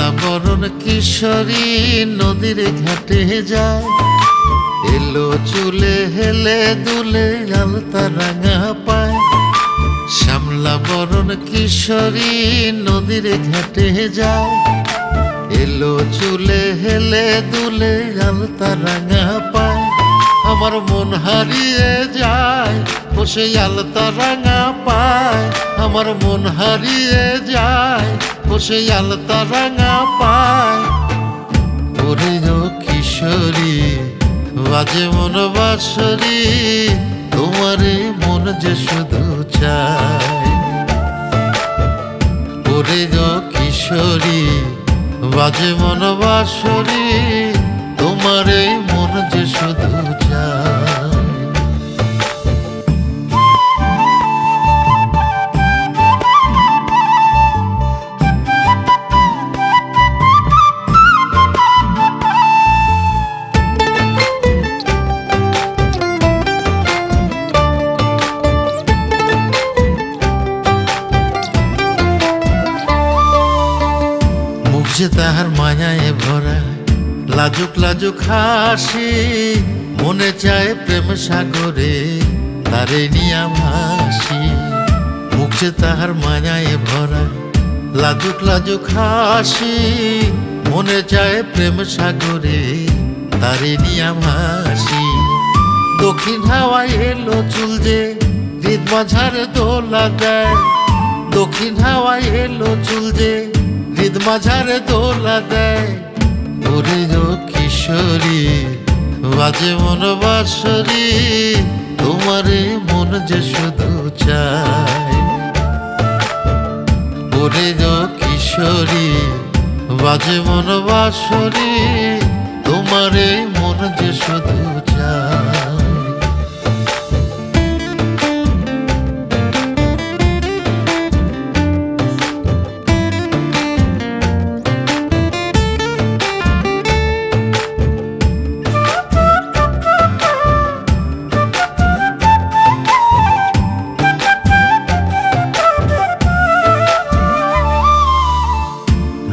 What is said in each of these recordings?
শ্যামলা বরণ কিশোরী নদীর ঘাটে যায়, এলো চুলে হেলে দুলে আলতা রাঙা পায়। শ্যামলা বরণ কিশোরী নদীর ঘাটে যায়, এলো চুলে হেলে দুলে আলতা রাঙা পায়। আমার মন হারিয়ে যায় ও সেই আলতা রাঙা পায়, আমার মন হারিয়ে যায় ও সেই আলতা রাঙা পায়। ওরে ও কিশোরী বাজে মন বাঁশরি, তোমারে মন যে শুধু চায়। ওরে ও কিশোরী বাজে মন বাঁশরি, তোমারে মন যে শুধু চায়। যে তাহার মায়ায় ভরা লাজুক লাজুক হাসি, মনে চায় প্রেম সাগরে তারে নিয়া ভাসি। মুখ যে তাহার মায়ায় ভরা লাজুক লাজুক হাসি, মনে চায় প্রেম সাগরে তারে নিয়া ভাসি। দক্ষিণ হাওয়ায় এলো চুল যে হৃদ মাঝারে দোলা দেয়, দক্ষিণ হাওয়ায় এলো চুল যে হৃদ মাঝারে দোলা দেয়। ওরে ও কিশোরী বাজে মন বাঁশরি, তোমারে মন যে শুধু চায়। ওরে ও কিশোরী বাজে মন বাঁশরি, তোমারে মন যে শুধু চায়।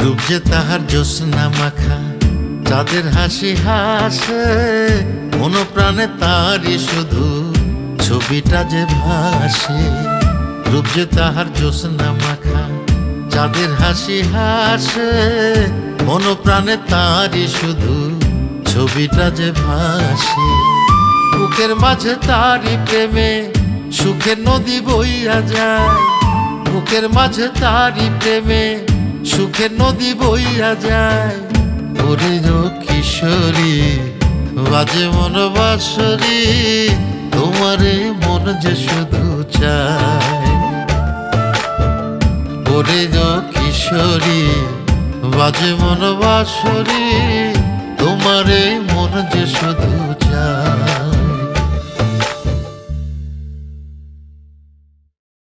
রূপ যে তাহার জ্যোৎস্না মাখা চাঁদের হাসি হাসে, মন প্রাণে তারই শুধু ছবিটা যে ভাসে। রূপ যে তাহার জ্যোৎস্না মাখা চাঁদের হাসি হাসে, মন প্রাণে তারই শুধু ছবিটা যে ভাসে। বুকের মাঝে তারই প্রেমে সুখের নদী বইয়া যায়, বুকের মাঝে তারই প্রেমে সুখের নদী বইয়া যায়। ওরে ও কিশোরী বাজে মন বাঁশরি, তোমারে মন যে শুধু চায়। ওরে ও কিশোরী বাজে মন বাঁশরি, তোমারে মন যে শুধু